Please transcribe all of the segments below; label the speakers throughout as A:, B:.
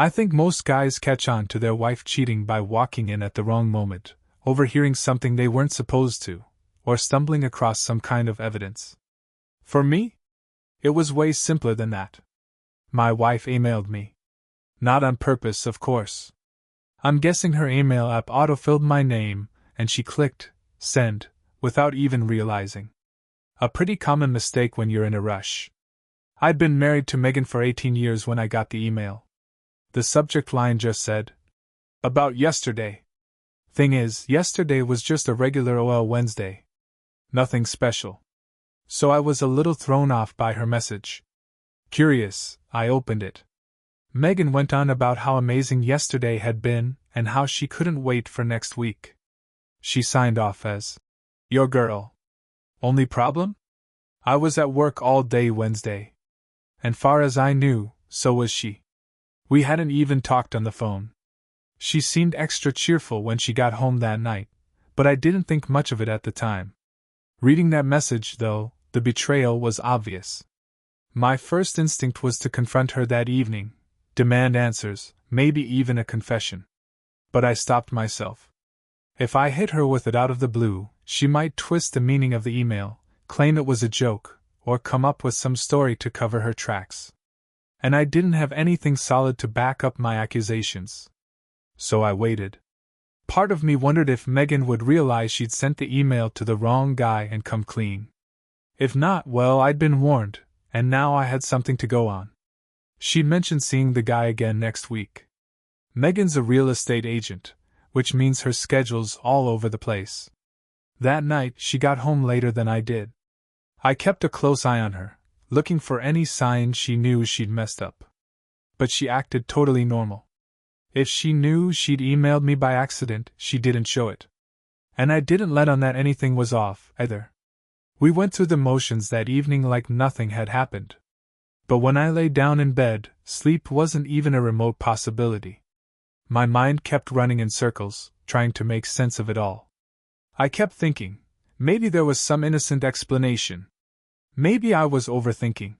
A: I think most guys catch on to their wife cheating by walking in at the wrong moment, overhearing something they weren't supposed to, or stumbling across some kind of evidence. For me, it was way simpler than that. My wife emailed me. Not on purpose, of course. I'm guessing her email app autofilled my name, and she clicked send without even realizing. A pretty common mistake when you're in a rush. I'd been married to Megan for 18 years when I got the email. The subject line just said, "About yesterday." Thing is, yesterday was just a regular OL Wednesday. Nothing special. So I was a little thrown off by her message. Curious, I opened it. Megan went on about how amazing yesterday had been and how she couldn't wait for next week. She signed off as, "Your girl." Only problem? I was at work all day Wednesday. And far as I knew, so was she. We hadn't even talked on the phone. She seemed extra cheerful when she got home that night, but I didn't think much of it at the time. Reading that message, though, the betrayal was obvious. My first instinct was to confront her that evening, demand answers, maybe even a confession. But I stopped myself. If I hit her with it out of the blue, she might twist the meaning of the email, claim it was a joke, or come up with some story to cover her tracks. And I didn't have anything solid to back up my accusations. So I waited. Part of me wondered if Megan would realize she'd sent the email to the wrong guy and come clean. If not, well, I'd been warned, and now I had something to go on. She'd mentioned seeing the guy again next week. Megan's a real estate agent, which means her schedule's all over the place. That night, she got home later than I did. I kept a close eye on her, looking for any sign she knew she'd messed up. But she acted totally normal. If she knew she'd emailed me by accident, she didn't show it. And I didn't let on that anything was off, either. We went through the motions that evening like nothing had happened. But when I lay down in bed, sleep wasn't even a remote possibility. My mind kept running in circles, trying to make sense of it all. I kept thinking, maybe there was some innocent explanation. Maybe I was overthinking.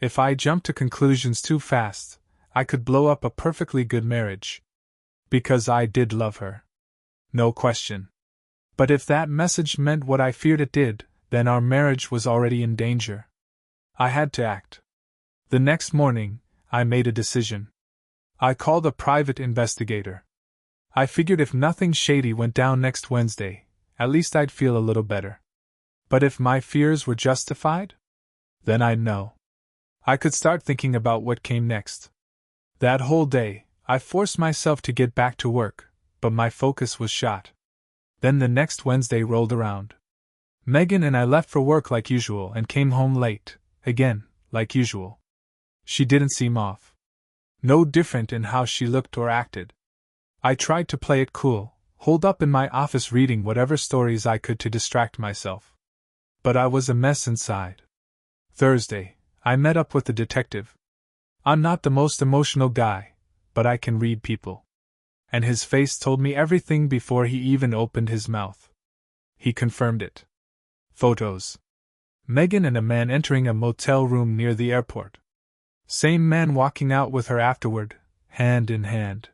A: If I jumped to conclusions too fast, I could blow up a perfectly good marriage. Because I did love her. No question. But if that message meant what I feared it did, then our marriage was already in danger. I had to act. The next morning, I made a decision. I called a private investigator. I figured if nothing shady went down next Wednesday, at least I'd feel a little better. But if my fears were justified? Then I'd know. I could start thinking about what came next. That whole day, I forced myself to get back to work, but my focus was shot. Then the next Wednesday rolled around. Megan and I left for work like usual and came home late, again, like usual. She didn't seem off. No different in how she looked or acted. I tried to play it cool, holed up in my office reading whatever stories I could to distract myself. But I was a mess inside. Thursday, I met up with the detective. I'm not the most emotional guy, but I can read people. And his face told me everything before he even opened his mouth. He confirmed it. Photos. Megan and a man entering a motel room near the airport. Same man walking out with her afterward, hand in hand.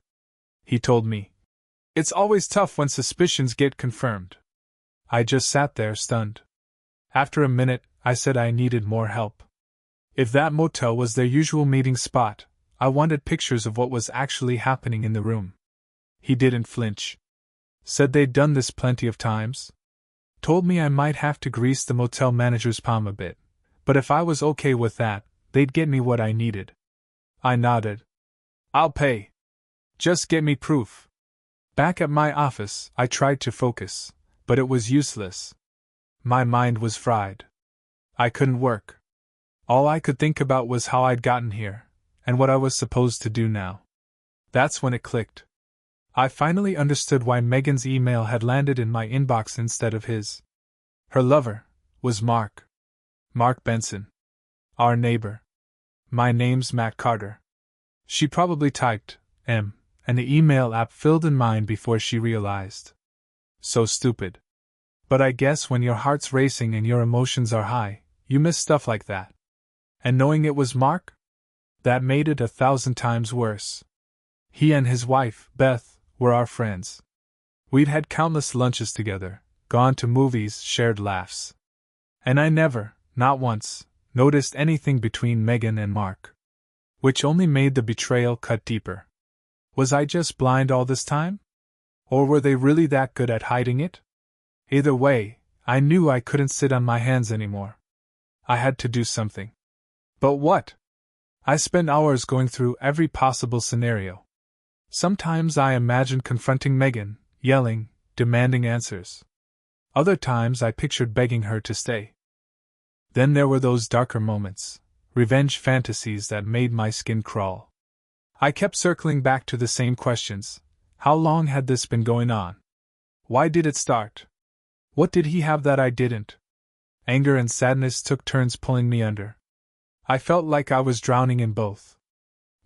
A: He told me. It's always tough when suspicions get confirmed. I just sat there stunned. After a minute, I said I needed more help. If that motel was their usual meeting spot, I wanted pictures of what was actually happening in the room. He didn't flinch. Said they'd done this plenty of times. Told me I might have to grease the motel manager's palm a bit, but if I was okay with that, they'd get me what I needed. I nodded. I'll pay. Just get me proof. Back at my office, I tried to focus, but it was useless. My mind was fried. I couldn't work. All I could think about was how I'd gotten here, and what I was supposed to do now. That's when it clicked. I finally understood why Megan's email had landed in my inbox instead of his. Her lover was Mark. Mark Benson. Our neighbor. My name's Matt Carter. She probably typed M, and the email app filled in mine before she realized. So stupid. But I guess when your heart's racing and your emotions are high, you miss stuff like that. And knowing it was Mark? That made it 1,000 times worse. He and his wife, Beth, were our friends. We'd had countless lunches together, gone to movies, shared laughs. And I never, not once, noticed anything between Megan and Mark. Which only made the betrayal cut deeper. Was I just blind all this time? Or were they really that good at hiding it? Either way, I knew I couldn't sit on my hands anymore. I had to do something. But what? I spent hours going through every possible scenario. Sometimes I imagined confronting Megan, yelling, demanding answers. Other times I pictured begging her to stay. Then there were those darker moments, revenge fantasies that made my skin crawl. I kept circling back to the same questions. How long had this been going on? Why did it start? What did he have that I didn't? Anger and sadness took turns pulling me under. I felt like I was drowning in both.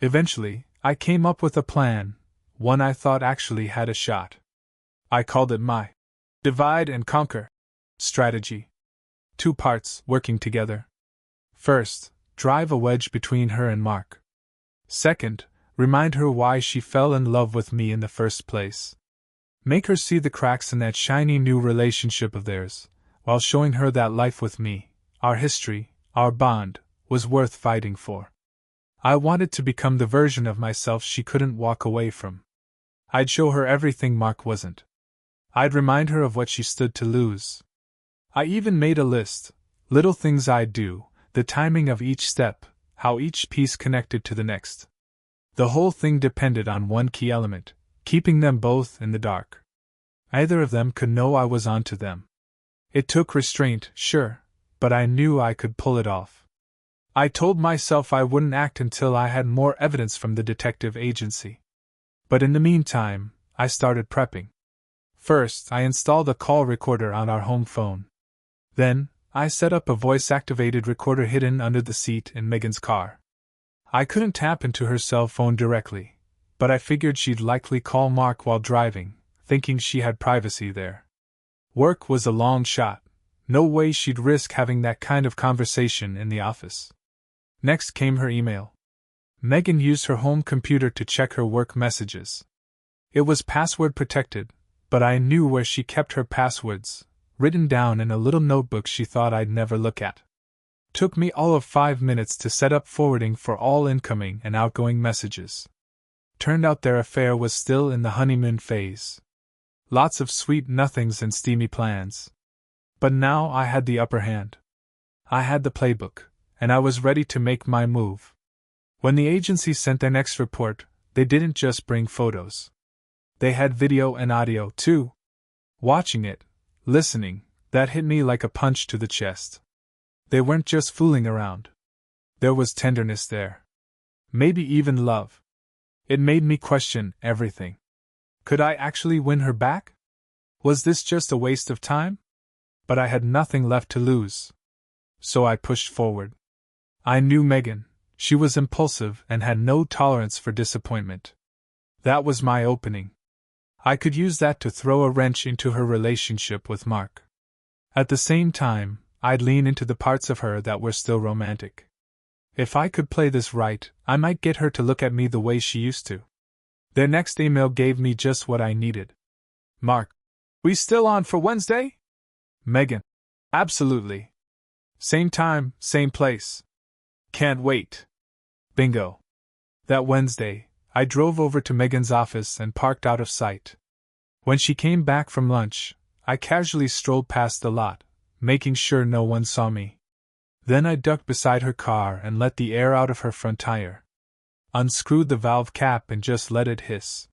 A: Eventually, I came up with a plan, one I thought actually had a shot. I called it my divide and conquer strategy. 2 parts working together. First, drive a wedge between her and Mark. Second, remind her why she fell in love with me in the first place. Make her see the cracks in that shiny new relationship of theirs, while showing her that life with me, our history, our bond, was worth fighting for. I wanted to become the version of myself she couldn't walk away from. I'd show her everything Mark wasn't. I'd remind her of what she stood to lose. I even made a list, little things I'd do, the timing of each step, how each piece connected to the next. The whole thing depended on one key element, keeping them both in the dark. Neither of them could know I was onto them. It took restraint, sure, but I knew I could pull it off. I told myself I wouldn't act until I had more evidence from the detective agency. But in the meantime, I started prepping. First, I installed a call recorder on our home phone. Then, I set up a voice-activated recorder hidden under the seat in Megan's car. I couldn't tap into her cell phone directly, but I figured she'd likely call Mark while driving, thinking she had privacy there. Work was a long shot. No way she'd risk having that kind of conversation in the office. Next came her email. Megan used her home computer to check her work messages. It was password protected, but I knew where she kept her passwords, written down in a little notebook she thought I'd never look at. Took me all of 5 minutes to set up forwarding for all incoming and outgoing messages. Turned out their affair was still in the honeymoon phase. Lots of sweet nothings and steamy plans. But now I had the upper hand. I had the playbook, and I was ready to make my move. When the agency sent their next report, they didn't just bring photos. They had video and audio, too. Watching it, listening, that hit me like a punch to the chest. They weren't just fooling around. There was tenderness there. Maybe even love. It made me question everything. Could I actually win her back? Was this just a waste of time? But I had nothing left to lose. So I pushed forward. I knew Megan. She was impulsive and had no tolerance for disappointment. That was my opening. I could use that to throw a wrench into her relationship with Mark. At the same time, I'd lean into the parts of her that were still romantic. If I could play this right, I might get her to look at me the way she used to. Their next email gave me just what I needed. Mark, we still on for Wednesday? Megan, absolutely. Same time, same place. Can't wait. Bingo. That Wednesday, I drove over to Megan's office and parked out of sight. When she came back from lunch, I casually strolled past the lot, making sure no one saw me. Then I ducked beside her car and let the air out of her front tire. Unscrewed the valve cap and just let it hiss.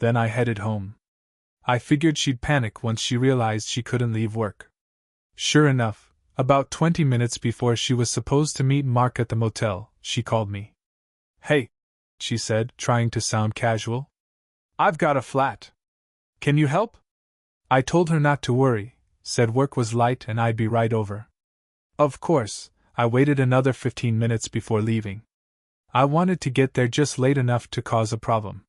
A: Then I headed home. I figured she'd panic once she realized she couldn't leave work. Sure enough, about 20 minutes before she was supposed to meet Mark at the motel, she called me. Hey, she said, trying to sound casual. I've got a flat. Can you help? I told her not to worry, said work was light and I'd be right over. Of course, I waited another 15 minutes before leaving. I wanted to get there just late enough to cause a problem.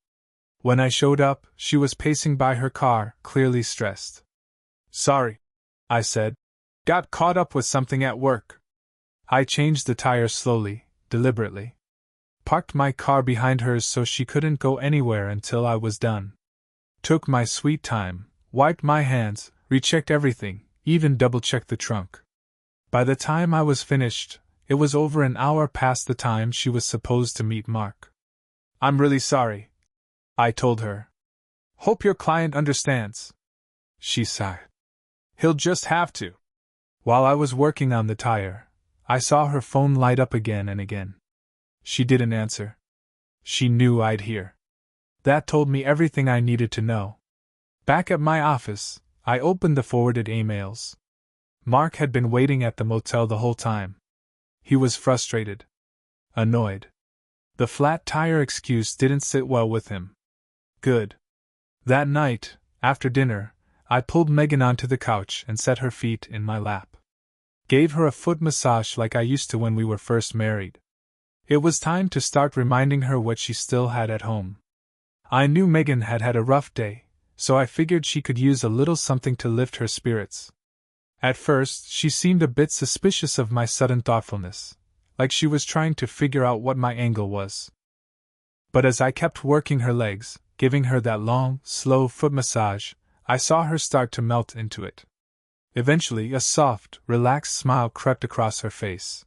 A: When I showed up, she was pacing by her car, clearly stressed. Sorry, I said. Got caught up with something at work. I changed the tire slowly, deliberately. parked my car behind hers so she couldn't go anywhere until I was done. Took my sweet time, wiped my hands, rechecked everything, even double-checked the trunk. By the time I was finished, it was over an hour past the time she was supposed to meet Mark. "I'm really sorry," I told her. "Hope your client understands." She sighed. "He'll just have to." While I was working on the tire, I saw her phone light up again and again. She didn't answer. She knew I'd hear. That told me everything I needed to know. Back at my office, I opened the forwarded emails. Mark had been waiting at the motel the whole time. He was frustrated. Annoyed. The flat tire excuse didn't sit well with him. Good. That night, after dinner, I pulled Megan onto the couch and set her feet in my lap. Gave her a foot massage like I used to when we were first married. It was time to start reminding her what she still had at home. I knew Megan had had a rough day, so I figured she could use a little something to lift her spirits. At first, she seemed a bit suspicious of my sudden thoughtfulness, like she was trying to figure out what my angle was. But as I kept working her legs, giving her that long, slow foot massage, I saw her start to melt into it. Eventually, a soft, relaxed smile crept across her face.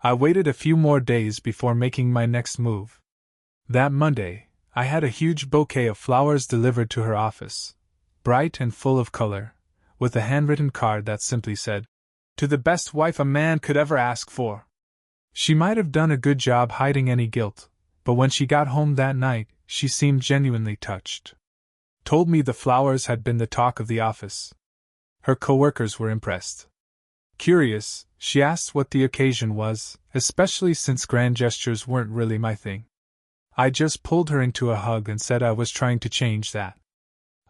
A: I waited a few more days before making my next move. That Monday, I had a huge bouquet of flowers delivered to her office, bright and full of color, with a handwritten card that simply said, "To the best wife a man could ever ask for." She might have done a good job hiding any guilt, but when she got home that night, she seemed genuinely touched. Told me the flowers had been the talk of the office. Her coworkers were impressed. Curious, she asked what the occasion was, especially since grand gestures weren't really my thing. I just pulled her into a hug and said I was trying to change that.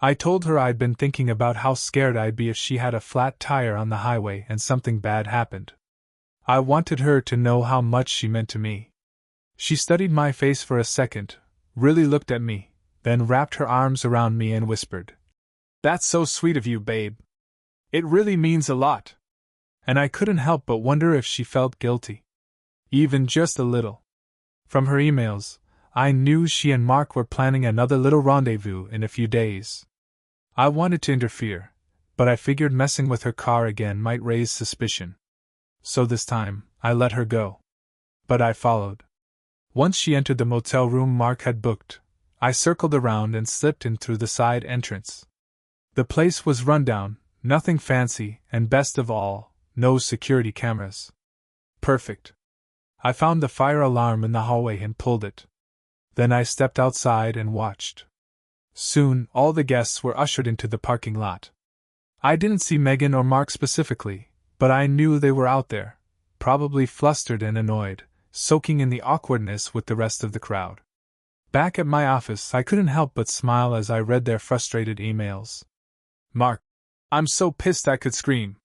A: I told her I'd been thinking about how scared I'd be if she had a flat tire on the highway and something bad happened. I wanted her to know how much she meant to me. She studied my face for a second, really looked at me, then wrapped her arms around me and whispered, "That's so sweet of you, babe. It really means a lot." And I couldn't help but wonder if she felt guilty. Even just a little. From her emails, I knew she and Mark were planning another little rendezvous in a few days. I wanted to interfere, but I figured messing with her car again might raise suspicion. So this time, I let her go. But I followed. Once she entered the motel room Mark had booked, I circled around and slipped in through the side entrance. The place was rundown, nothing fancy, and best of all, no security cameras. Perfect. I found the fire alarm in the hallway and pulled it. Then I stepped outside and watched. Soon, all the guests were ushered into the parking lot. I didn't see Megan or Mark specifically, but I knew they were out there, probably flustered and annoyed, soaking in the awkwardness with the rest of the crowd. Back at my office, I couldn't help but smile as I read their frustrated emails. Mark, "I'm so pissed I could scream."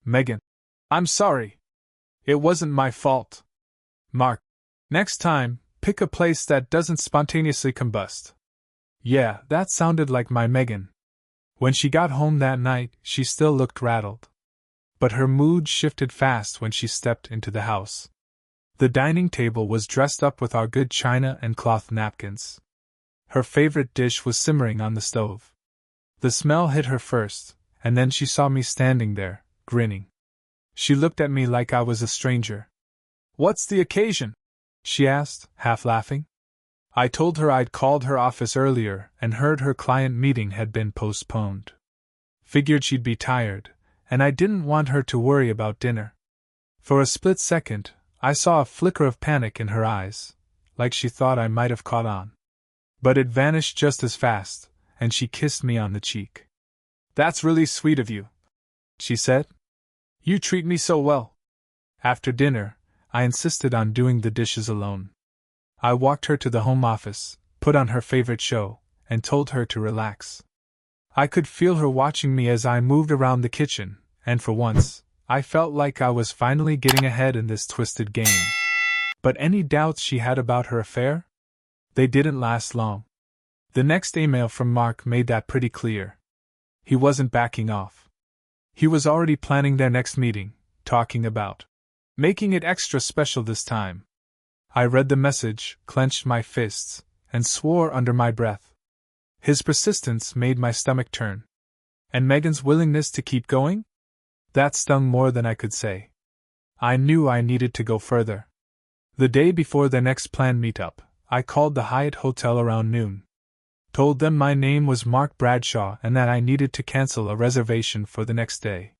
A: Megan, "I'm sorry. It wasn't my fault." Mark, "Next time, pick a place that doesn't spontaneously combust." Yeah, that sounded like my Megan. When she got home that night, she still looked rattled. But her mood shifted fast when she stepped into the house. The dining table was dressed up with our good china and cloth napkins. Her favorite dish was simmering on the stove. The smell hit her first, and then she saw me standing there, grinning. She looked at me like I was a stranger. "What's the occasion?" she asked, half laughing. I told her I'd called her office earlier and heard her client meeting had been postponed. Figured she'd be tired, and I didn't want her to worry about dinner. For a split second, I saw a flicker of panic in her eyes, like she thought I might have caught on. But it vanished just as fast, and she kissed me on the cheek. "That's really sweet of you," she said. "You treat me so well." After dinner, I insisted on doing the dishes alone. I walked her to the home office, put on her favorite show, and told her to relax. I could feel her watching me as I moved around the kitchen, and for once, I felt like I was finally getting ahead in this twisted game. But any doubts she had about her affair? They didn't last long. The next email from Mark made that pretty clear. He wasn't backing off. He was already planning their next meeting, talking about making it extra special this time. I read the message, clenched my fists, and swore under my breath. His persistence made my stomach turn. And Megan's willingness to keep going? That stung more than I could say. I knew I needed to go further. The day before their next planned meetup, I called the Hyatt Hotel around noon. Told them my name was Mark Bradshaw and that I needed to cancel a reservation for the next day.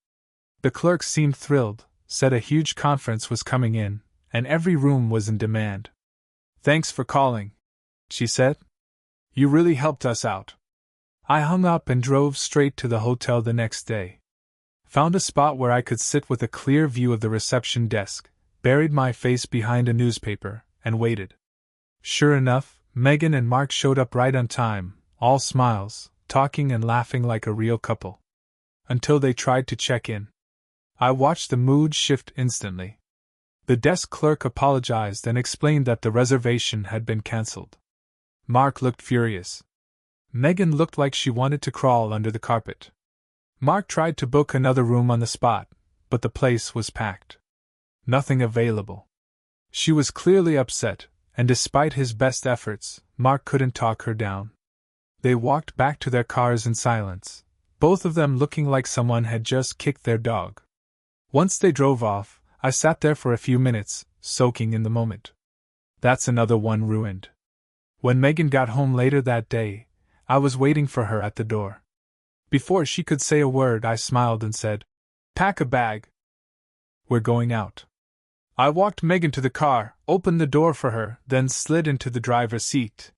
A: The clerk seemed thrilled, said a huge conference was coming in, and every room was in demand. "Thanks for calling," she said. "You really helped us out." I hung up and drove straight to the hotel the next day. Found a spot where I could sit with a clear view of the reception desk, buried my face behind a newspaper, and waited. Sure enough, Megan and Mark showed up right on time, all smiles, talking and laughing like a real couple. Until they tried to check in. I watched the mood shift instantly. The desk clerk apologized and explained that the reservation had been cancelled. Mark looked furious. Megan looked like she wanted to crawl under the carpet. Mark tried to book another room on the spot, but the place was packed. Nothing available. She was clearly upset, and despite his best efforts, Mark couldn't talk her down. They walked back to their cars in silence, both of them looking like someone had just kicked their dog. Once they drove off, I sat there for a few minutes, soaking in the moment. That's another one ruined. When Megan got home later that day, I was waiting for her at the door. Before she could say a word, I smiled and said, "Pack a bag. We're going out." I walked Megan to the car, opened the door for her, then slid into the driver's seat.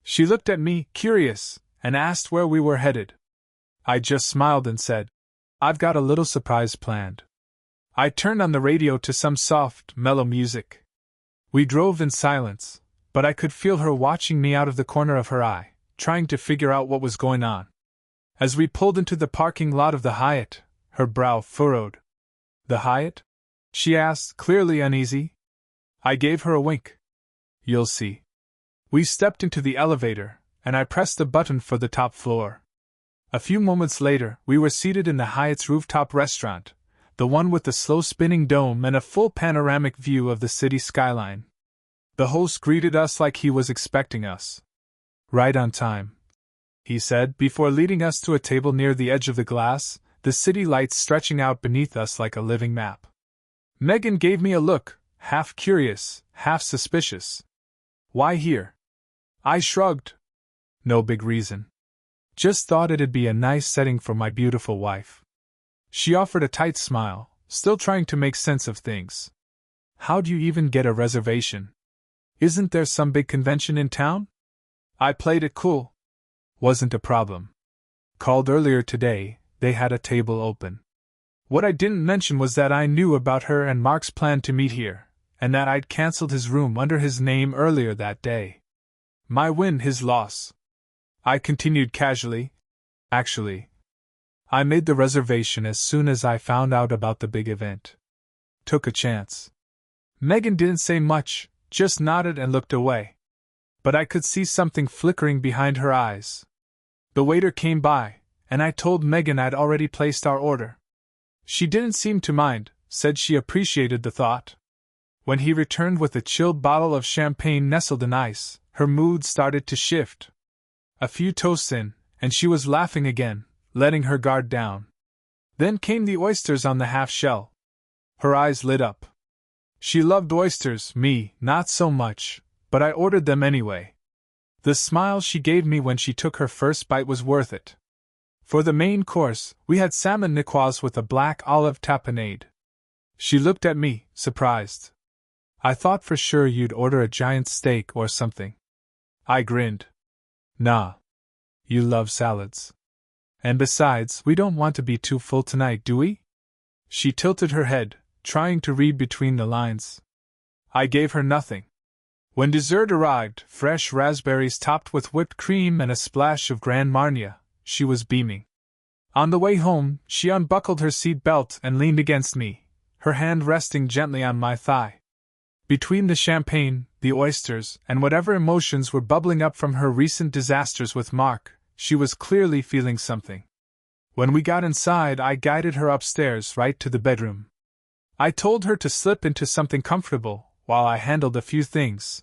A: She looked at me, curious, and asked where we were headed. I just smiled and said, "I've got a little surprise planned." I turned on the radio to some soft, mellow music. We drove in silence, but I could feel her watching me out of the corner of her eye, trying to figure out what was going on. As we pulled into the parking lot of the Hyatt, her brow furrowed. "The Hyatt?" she asked, clearly uneasy. I gave her a wink. "You'll see." We stepped into the elevator, and I pressed the button for the top floor. A few moments later, we were seated in the Hyatt's rooftop restaurant, the one with the slow-spinning dome and a full panoramic view of the city skyline. The host greeted us like he was expecting us. "Right on time," he said, before leading us to a table near the edge of the glass, the city lights stretching out beneath us like a living map. Megan gave me a look, half curious, half suspicious. "Why here?" I shrugged. "No big reason. Just thought it'd be a nice setting for my beautiful wife." She offered a tight smile, still trying to make sense of things. "How'd you even get a reservation? Isn't there some big convention in town?" I played it cool. "Wasn't a problem. Called earlier today, they had a table open. What I didn't mention was that I knew about her and Mark's plan to meet here, and that I'd cancelled his room under his name earlier that day. My win, his loss." I continued casually. "Actually, I made the reservation as soon as I found out about the big event. Took a chance." Megan didn't say much, just nodded and looked away. But I could see something flickering behind her eyes. The waiter came by, and I told Megan I'd already placed our order. She didn't seem to mind, said she appreciated the thought. When he returned with a chilled bottle of champagne nestled in ice, her mood started to shift. A few toasts in, and she was laughing again, letting her guard down. Then came the oysters on the half-shell. Her eyes lit up. She loved oysters, me, not so much, but I ordered them anyway. The smile she gave me when she took her first bite was worth it. For the main course, we had salmon niçoise with a black olive tapenade. She looked at me, surprised. "I thought for sure you'd order a giant steak or something." I grinned. "Nah. You love salads. And besides, we don't want to be too full tonight, do we?" She tilted her head, trying to read between the lines. I gave her nothing. When dessert arrived, fresh raspberries topped with whipped cream and a splash of Grand Marnier, she was beaming. On the way home, she unbuckled her seat belt and leaned against me, her hand resting gently on my thigh. Between the champagne, the oysters, and whatever emotions were bubbling up from her recent disasters with Mark, she was clearly feeling something. When we got inside, I guided her upstairs right to the bedroom. I told her to slip into something comfortable, while I handled a few things.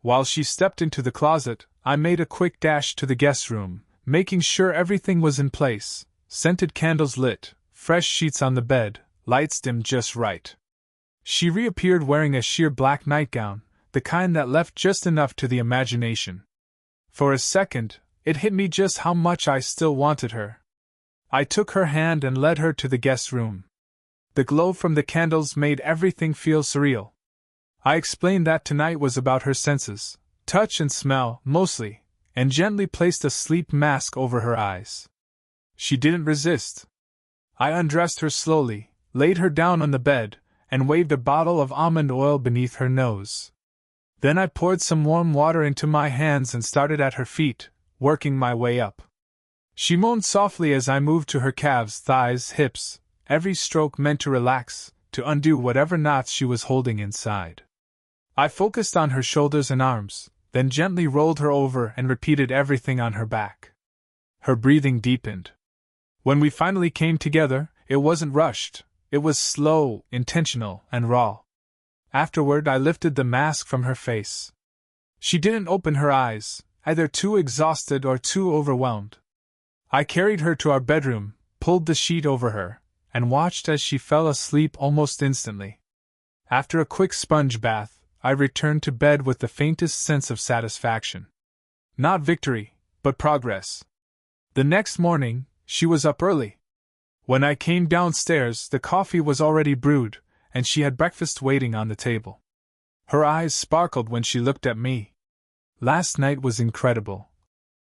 A: While she stepped into the closet, I made a quick dash to the guest room, making sure everything was in place: scented candles lit, fresh sheets on the bed, lights dimmed just right. She reappeared wearing a sheer black nightgown, the kind that left just enough to the imagination. For a second, it hit me just how much I still wanted her. I took her hand and led her to the guest room. The glow from the candles made everything feel surreal. I explained that tonight was about her senses, touch and smell, mostly, and gently placed a sleep mask over her eyes. She didn't resist. I undressed her slowly, laid her down on the bed, and waved a bottle of almond oil beneath her nose. Then I poured some warm water into my hands and started at her feet, working my way up. She moaned softly as I moved to her calves, thighs, hips, every stroke meant to relax, to undo whatever knots she was holding inside. I focused on her shoulders and arms, then gently rolled her over and repeated everything on her back. Her breathing deepened. When we finally came together, it wasn't rushed, it was slow, intentional, and raw. Afterward, I lifted the mask from her face. She didn't open her eyes, either too exhausted or too overwhelmed. I carried her to our bedroom, pulled the sheet over her, and watched as she fell asleep almost instantly. After a quick sponge bath, I returned to bed with the faintest sense of satisfaction. Not victory, but progress. The next morning, she was up early. When I came downstairs, the coffee was already brewed, and she had breakfast waiting on the table. Her eyes sparkled when she looked at me. "Last night was incredible,"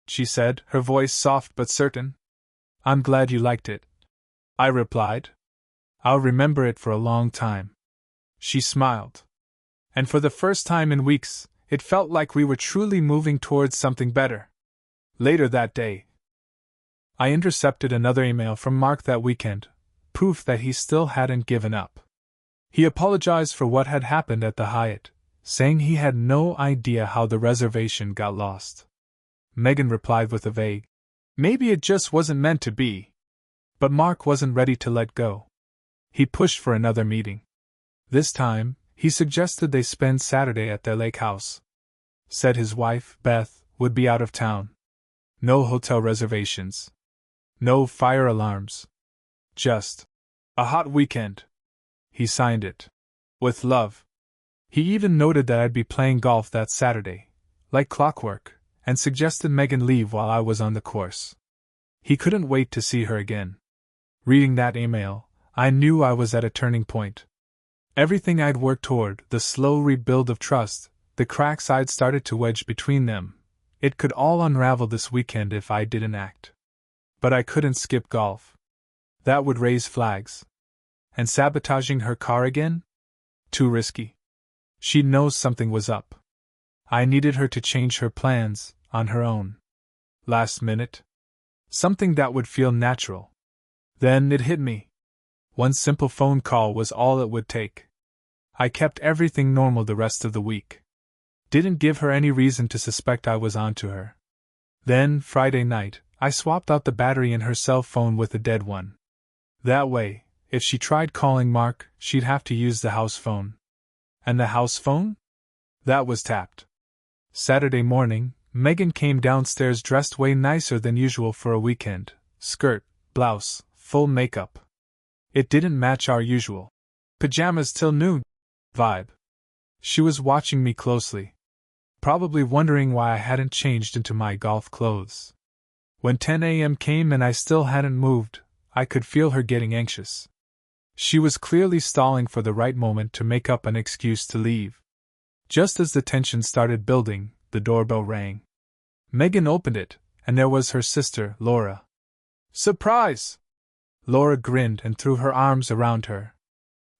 A: she said, her voice soft but certain. "I'm glad you liked it," I replied. "I'll remember it for a long time." She smiled. And for the first time in weeks, it felt like we were truly moving towards something better. Later that day, I intercepted another email from Mark that weekend, proof that he still hadn't given up. He apologized for what had happened at the Hyatt, saying he had no idea how the reservation got lost. Megan replied with a vague, "Maybe it just wasn't meant to be." But Mark wasn't ready to let go. He pushed for another meeting. This time, he suggested they spend Saturday at their lake house. Said his wife, Beth, would be out of town. No hotel reservations. No fire alarms. Just a hot weekend. He signed it. With love. He even noted that I'd be playing golf that Saturday, like clockwork, and suggested Megan leave while I was on the course. He couldn't wait to see her again. Reading that email, I knew I was at a turning point. Everything I'd worked toward, the slow rebuild of trust, the cracks I'd started to wedge between them, it could all unravel this weekend if I didn't act. But I couldn't skip golf. That would raise flags. And sabotaging her car again? Too risky. She'd know something was up. I needed her to change her plans, on her own. Last minute? Something that would feel natural. Then it hit me. One simple phone call was all it would take. I kept everything normal the rest of the week. Didn't give her any reason to suspect I was onto her. Then, Friday night, I swapped out the battery in her cell phone with a dead one. That way, if she tried calling Mark, she'd have to use the house phone. And the house phone? That was tapped. Saturday morning, Megan came downstairs dressed way nicer than usual for a weekend. Skirt, blouse, full makeup. It didn't match our usual pajamas till noon vibe. She was watching me closely, probably wondering why I hadn't changed into my golf clothes. When 10 a.m. came and I still hadn't moved, I could feel her getting anxious. She was clearly stalling for the right moment to make up an excuse to leave. Just as the tension started building, the doorbell rang. Megan opened it, and there was her sister, Laura. "Surprise!" Laura grinned and threw her arms around her.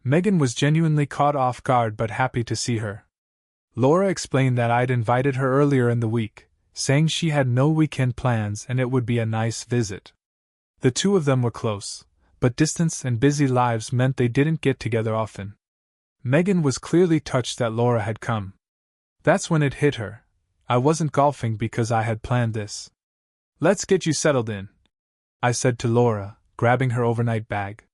A: Megan was genuinely caught off guard but happy to see her. Laura explained that I'd invited her earlier in the week, saying she had no weekend plans and it would be a nice visit. The two of them were close, but distance and busy lives meant they didn't get together often. Megan was clearly touched that Laura had come. That's when it hit her. I wasn't golfing because I had planned this. "Let's get you settled in," I said to Laura, grabbing her overnight bag.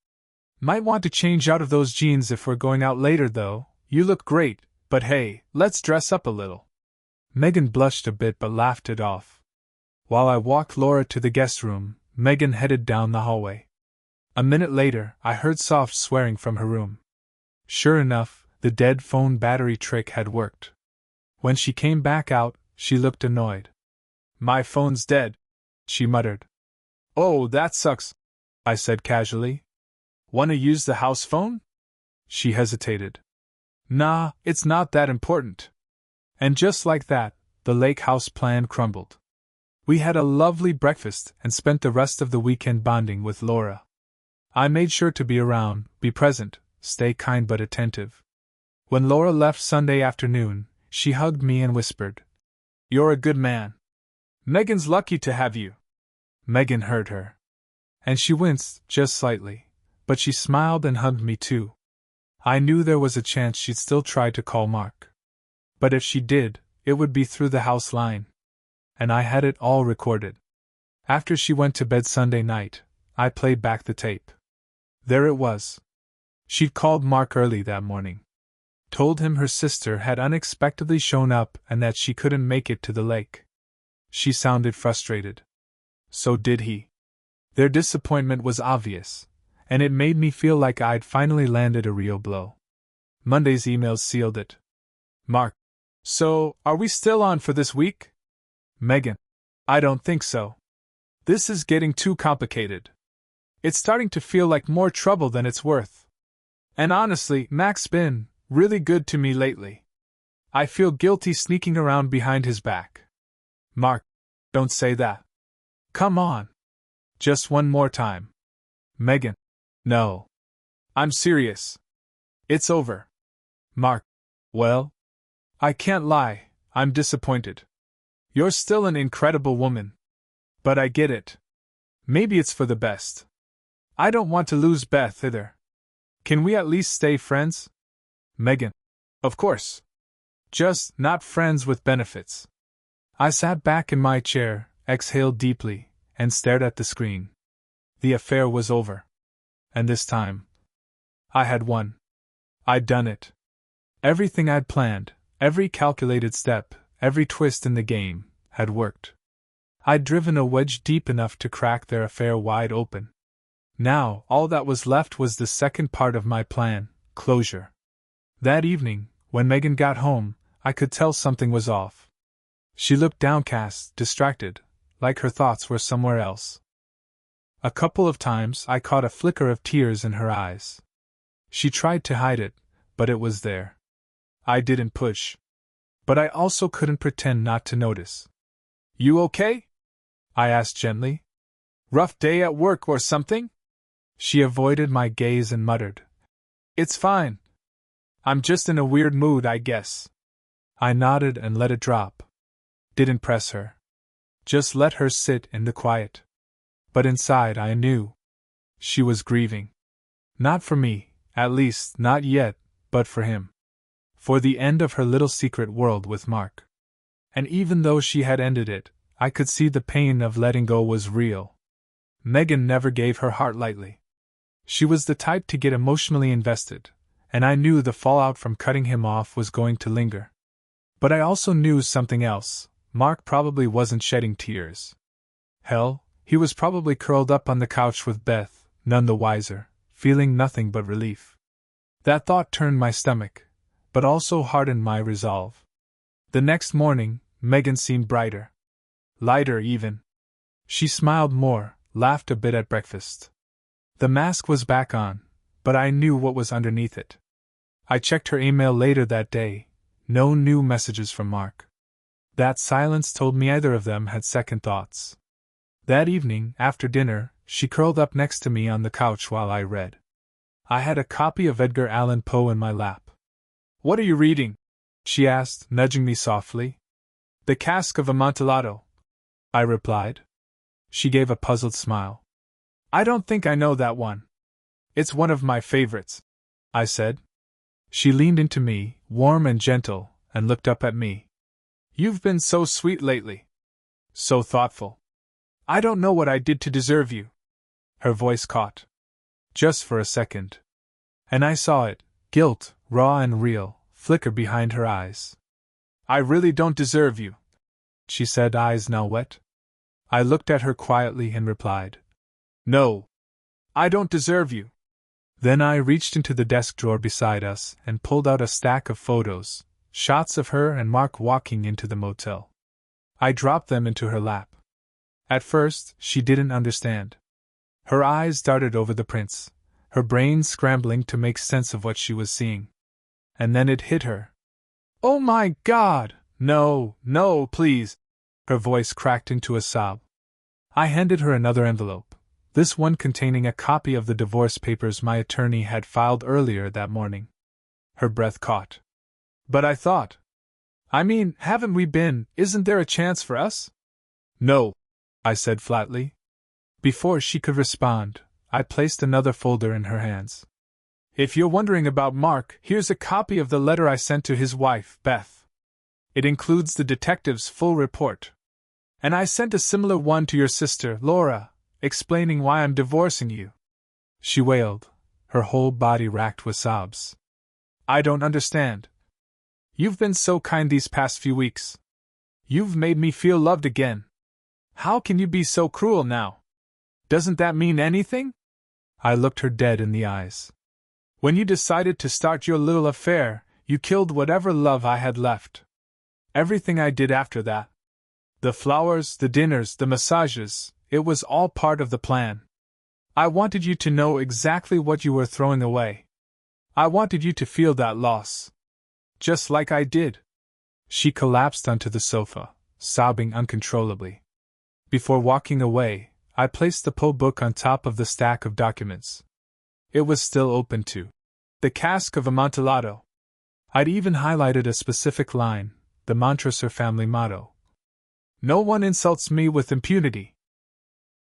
A: "Might want to change out of those jeans if we're going out later, though. You look great, But hey, let's dress up a little. Megan blushed a bit but laughed it off. While I walked Laura to the guest room, Megan headed down the hallway. A minute later, I heard soft swearing from her room. Sure enough, the dead phone battery trick had worked. When she came back out, she looked annoyed. My phone's dead, she muttered. Oh, that sucks, I said casually. Wanna use the house phone? She hesitated. Nah, it's not that important. And just like that, the lake house plan crumbled. We had a lovely breakfast and spent the rest of the weekend bonding with Laura. I made sure to be around, be present, stay kind but attentive. When Laura left Sunday afternoon, she hugged me and whispered, You're a good man. Megan's lucky to have you. Megan heard her. And she winced, just slightly, but she smiled and hugged me too. I knew there was a chance she'd still try to call Mark. But if she did, it would be through the house line. And I had it all recorded. After she went to bed Sunday night, I played back the tape. There it was. She'd called Mark early that morning. Told him her sister had unexpectedly shown up and that she couldn't make it to the lake. She sounded frustrated. So did he. Their disappointment was obvious, and it made me feel like I'd finally landed a real blow. Monday's emails sealed it. Mark. So, are we still on for this week? Megan. I don't think so. This is getting too complicated. It's starting to feel like more trouble than it's worth. And honestly, Mac's been really good to me lately. I feel guilty sneaking around behind his back. Mark. Don't say that. Come on. Just one more time. Megan. No. I'm serious. It's over. Mark. Well? I can't lie, I'm disappointed. You're still an incredible woman. But I get it. Maybe it's for the best. I don't want to lose Beth either. Can we at least stay friends? Megan. Of course. Just not friends with benefits. I sat back in my chair, exhaled deeply, and stared at the screen. The affair was over. And this time, I had won. I'd done it. Everything I'd planned, every calculated step, every twist in the game, had worked. I'd driven a wedge deep enough to crack their affair wide open. Now, all that was left was the second part of my plan, closure. That evening, when Megan got home, I could tell something was off. She looked downcast, distracted, like her thoughts were somewhere else. A couple of times I caught a flicker of tears in her eyes. She tried to hide it, but it was there. I didn't push. But I also couldn't pretend not to notice. You okay? I asked gently. Rough day at work or something? She avoided my gaze and muttered. It's fine. I'm just in a weird mood, I guess. I nodded and let it drop. Didn't press her. Just let her sit in the quiet. But inside I knew. She was grieving. Not for me, at least not yet, but for him. For the end of her little secret world with Mark. And even though she had ended it, I could see the pain of letting go was real. Megan never gave her heart lightly. She was the type to get emotionally invested, and I knew the fallout from cutting him off was going to linger. But I also knew something else. Mark probably wasn't shedding tears. Hell, he was probably curled up on the couch with Beth, none the wiser, feeling nothing but relief. That thought turned my stomach, but also hardened my resolve. The next morning, Megan seemed brighter. Lighter, even. She smiled more, laughed a bit at breakfast. The mask was back on, but I knew what was underneath it. I checked her email later that day. No new messages from Mark. That silence told me either of them had second thoughts. That evening, after dinner, she curled up next to me on the couch while I read. I had a copy of Edgar Allan Poe in my lap. What are you reading? She asked, nudging me softly. The Cask of Amontillado, I replied. She gave a puzzled smile. I don't think I know that one. It's one of my favorites, I said. She leaned into me, warm and gentle, and looked up at me. You've been so sweet lately. So thoughtful. I don't know what I did to deserve you. Her voice caught. Just for a second. And I saw it, guilt, raw and real, flicker behind her eyes. I really don't deserve you, she said, eyes now wet. I looked at her quietly and replied, No, I don't deserve you. Then I reached into the desk drawer beside us and pulled out a stack of photos, shots of her and Mark walking into the motel. I dropped them into her lap. At first, she didn't understand. Her eyes darted over the prints, her brain scrambling to make sense of what she was seeing. And then it hit her. Oh my God! No, no, please! Her voice cracked into a sob. I handed her another envelope, this one containing a copy of the divorce papers my attorney had filed earlier that morning. Her breath caught. But I thought. I mean, haven't we been, isn't there a chance for us? No, I said flatly. Before she could respond, I placed another folder in her hands. If you're wondering about Mark, here's a copy of the letter I sent to his wife, Beth. It includes the detective's full report. And I sent a similar one to your sister, Laura, explaining why I'm divorcing you. She wailed, her whole body racked with sobs. I don't understand. You've been so kind these past few weeks. You've made me feel loved again. How can you be so cruel now? Doesn't that mean anything? I looked her dead in the eyes. When you decided to start your little affair, you killed whatever love I had left. Everything I did after that. The flowers, the dinners, the massages, it was all part of the plan. I wanted you to know exactly what you were throwing away. I wanted you to feel that loss. Just like I did. She collapsed onto the sofa, sobbing uncontrollably. Before walking away, I placed the pull book on top of the stack of documents. It was still open to the cask of Amontillado. I'd even highlighted a specific line, the Montressor family motto. No one insults me with impunity.